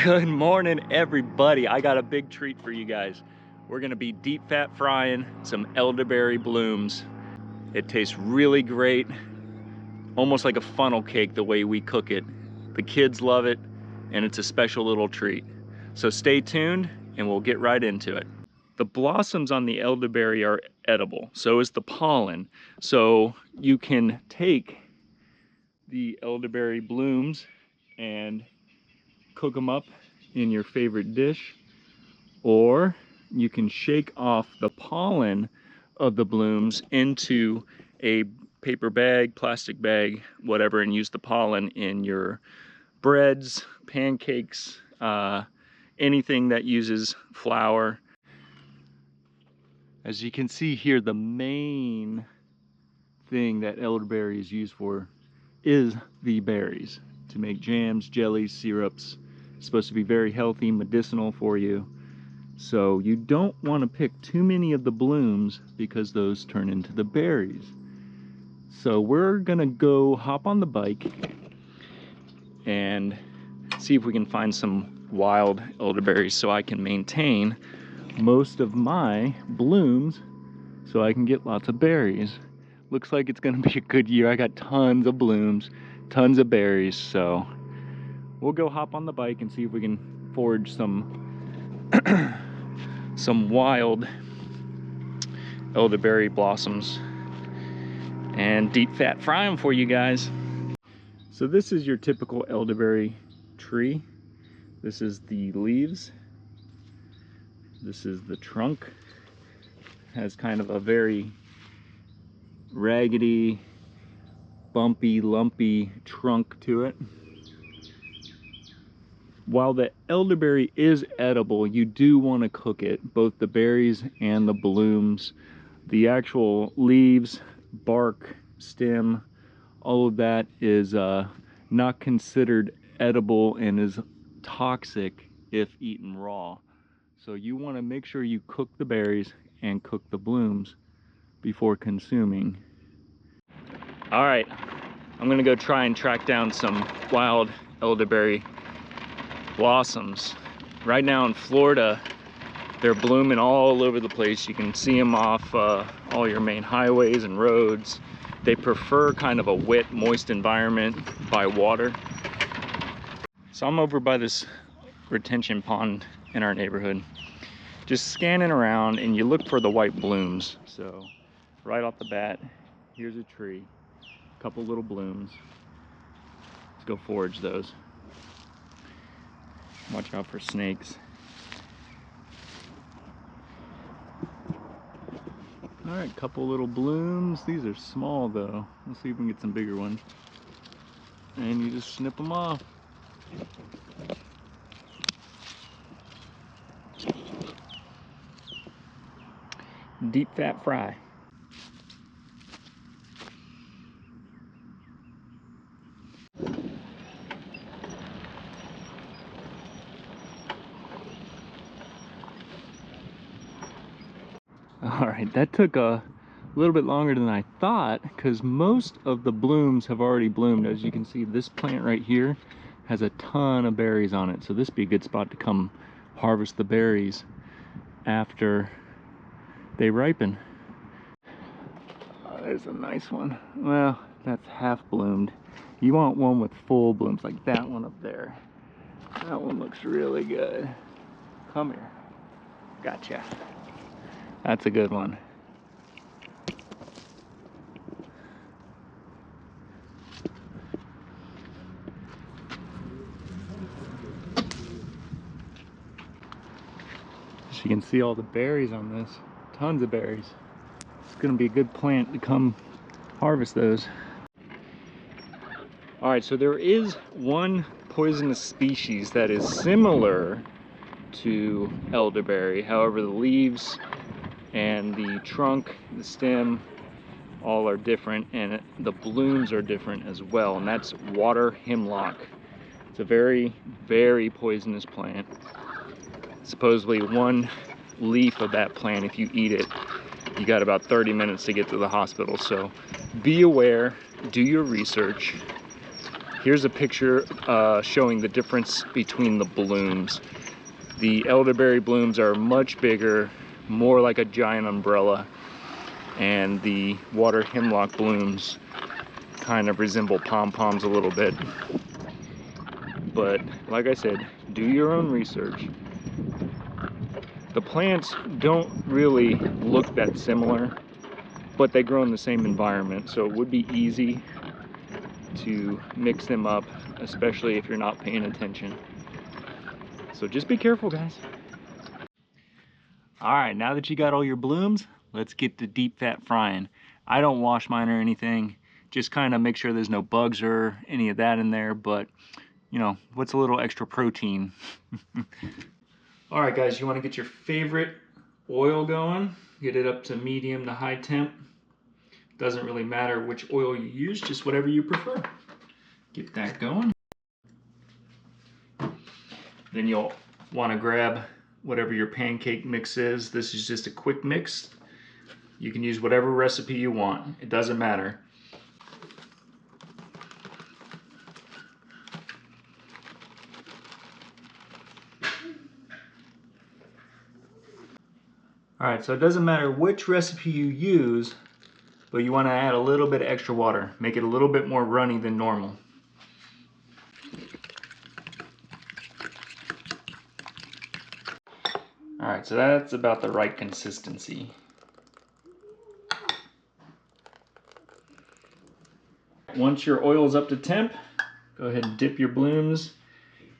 Good morning, everybody. I got a big treat for you guys. We're gonna be deep fat frying some elderberry blooms. It tastes really great, almost like a funnel cake the way we cook it. The kids love it, and it's a special little treat. So stay tuned, and we'll get right into it. The blossoms on the elderberry are edible, so is the pollen. So you can take the elderberry blooms and cook them up in your favorite dish, or you can shake off the pollen of the blooms into a paper bag, plastic bag, whatever, and use the pollen in your breads, pancakes, anything that uses flour. As you can see here, the main thing that elderberry is used for is the berries, to make jams, jellies, syrups. It's supposed to be very healthy, medicinal for you. So you don't want to pick too many of the blooms because those turn into the berries. So we're gonna go hop on the bike and see if we can find some wild elderberries so I can maintain most of my blooms so I can get lots of berries. Looks like it's gonna be a good year. I got tons of blooms, tons of berries, so we'll go hop on the bike and see if we can forage some some wild elderberry blossoms and deep fat fry them for you guys. So this is your typical elderberry tree. This is the leaves. This is the trunk. Has kind of a very raggedy, bumpy, lumpy trunk to it. While the elderberry is edible, you do want to cook it, both the berries and the blooms. The actual leaves, bark, stem, all of that is not considered edible and is toxic if eaten raw. So you want to make sure you cook the berries and cook the blooms before consuming. All right, I'm gonna go try and track down some wild elderberry blossoms. Right now in Florida, they're blooming all over the place. You can see them off all your main highways and roads. They prefer kind of a wet, moist environment by water. So I'm over by this retention pond in our neighborhood, just scanning around, and you look for the white blooms. So right off the bat, here's a tree, a couple little blooms. Let's go forage those. Watch out for snakes. All right, couple little blooms. These are small though. Let's see if we can get some bigger ones. And you just snip them off. Deep fat fry. All right, that took a little bit longer than I thought because most of the blooms have already bloomed. As you can see, this plant right here has a ton of berries on it. So this would be a good spot to come harvest the berries after they ripen. Oh, there's a nice one. Well, that's half bloomed. You want one with full blooms, like that one up there. That one looks really good. Come here. Gotcha. That's a good one. So you can see all the berries on this. Tons of berries. It's gonna be a good plant to come harvest those. All right, so there is one poisonous species that is similar to elderberry. However, the leaves and the trunk, the stem, all are different, and the blooms are different as well, and that's water hemlock. It's a very, very poisonous plant. Supposedly one leaf of that plant, if you eat it, you got about 30 minutes to get to the hospital. So be aware, do your research. Here's a picture showing the difference between the blooms. The elderberry blooms are much bigger, more like a giant umbrella, and the water hemlock blooms kind of resemble pom-poms a little bit. But like I said, do your own research. The plants don't really look that similar, but they grow in the same environment, so it would be easy to mix them up, especially if you're not paying attention. So just be careful, guys. All right, now that you got all your blooms, let's get to deep fat frying. I don't wash mine or anything, just kind of make sure there's no bugs or any of that in there, but you know, what's a little extra protein? All right, guys, you want to get your favorite oil going, get it up to medium to high temp. Doesn't really matter which oil you use, just whatever you prefer. Get that going. Then you'll want to grab whatever your pancake mix is. This is just a quick mix. You can use whatever recipe you want. It doesn't matter. All right, so it doesn't matter which recipe you use, but you want to add a little bit of extra water. Make it a little bit more runny than normal. All right, so that's about the right consistency. Once your oil is up to temp, go ahead and dip your blooms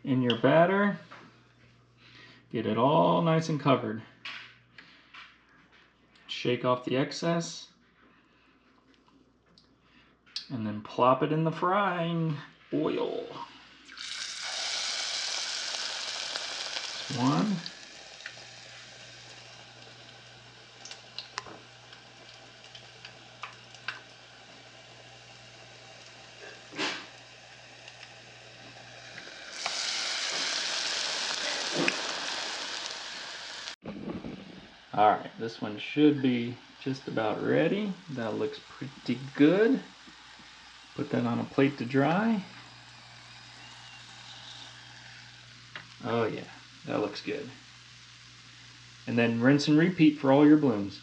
in your batter. Get it all nice and covered. Shake off the excess. And then plop it in the frying oil. One. All right, this one should be just about ready. That looks pretty good. Put that on a plate to dry. Oh yeah, that looks good. And then rinse and repeat for all your blooms.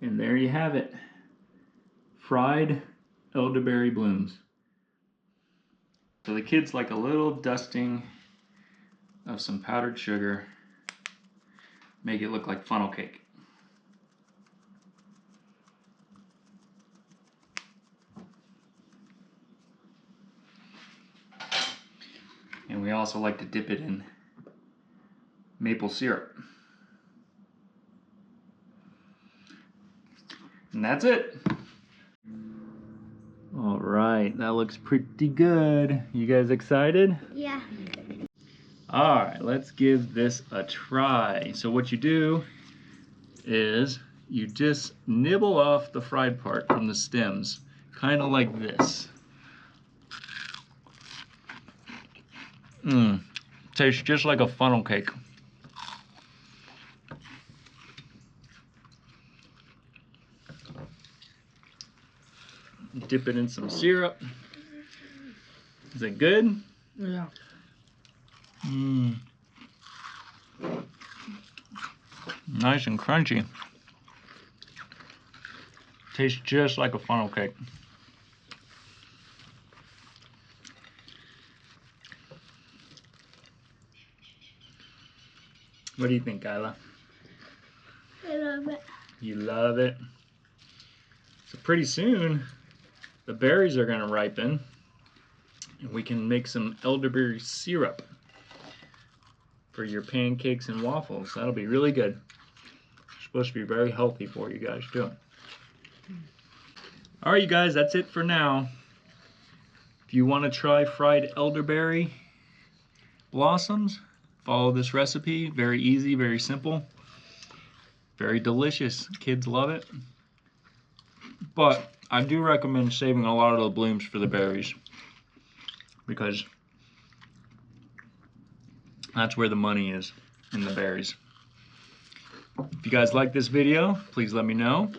And there you have it. Fried elderberry blooms. So the kids like a little dusting of some powdered sugar. Make it look like funnel cake. And we also like to dip it in maple syrup. And that's it. All right, that looks pretty good. You guys excited? Yeah. All right, let's give this a try. So what you do is you just nibble off the fried part from the stems, kind of like this. Tastes just like a funnel cake. Dip it in some syrup. Is it good? Yeah. Nice and crunchy. Tastes just like a funnel cake. What do you think, Kyla? I love it. You love it? So pretty soon, the berries are gonna ripen and we can make some elderberry syrup for your pancakes and waffles. That'll be really good. It's supposed to be very healthy for you guys too. All right, you guys, that's it for now. If you want to try fried elderberry blossoms, follow this recipe. Very easy, very simple, very delicious. Kids love it. But I do recommend saving a lot of the blooms for the berries, because that's where the money is, in the berries. If you guys like this video, please let me know.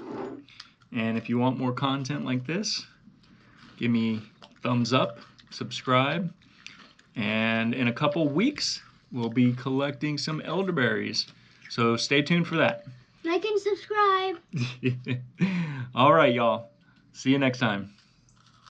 And if you want more content like this, give me thumbs up, subscribe, and in a couple weeks, we'll be collecting some elderberries. So stay tuned for that. Like and subscribe. All right, y'all. See you next time.